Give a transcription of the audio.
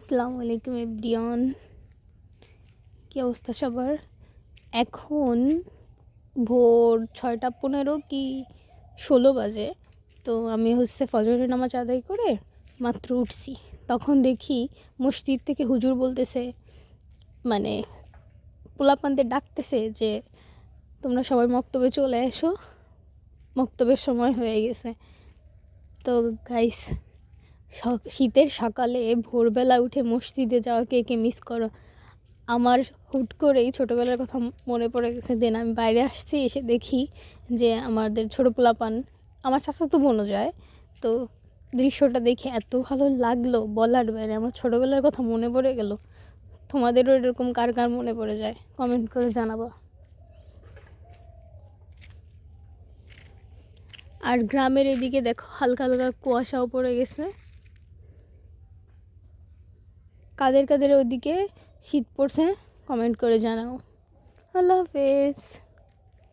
আসসালামু আলাইকুম এভরিওয়ান, কী অবস্থা সবার? এখন ভোর 6:15 কি 16 বাজে। তো আমি ফজরের নামাজ আদায় করে মাত্র উঠছি। তখন দেখি মসজিদ থেকে হুজুর বলতেছে, মানে পোলাপানদের ডাকতেছে যে তোমরা সবাই মক্তবে চলে এসো, মক্তবের সময় হয়ে গেছে। তো গাইস, শীতের সকালে ভোরবেলা উঠে মসজিদে যাওয়া কে কে মিস করো? আমার হুট করেই ছোটোবেলার কথা মনে পড়ে গেছে। দেন আমি বাইরে আসছি, এসে দেখি যে আমাদের ছোটো পোলাপান, আমার চাচাতো বোনও যায়। তো দৃশ্যটা দেখে এত ভালো লাগলো, বলার বাইরে। আমার ছোটোবেলার কথা মনে পড়ে গেল। তোমাদেরও এরকম কার কার মনে পড়ে যায়? কমেন্ট করে জানাবো। আর গ্রামের এদিকে দেখো, হালকা হালকা কুয়াশাও পড়ে গেছে। কাদের কাদের ওদিকে শীত পড়ছে কমেন্ট করে জানাও। আল্লাহ হাফেজ।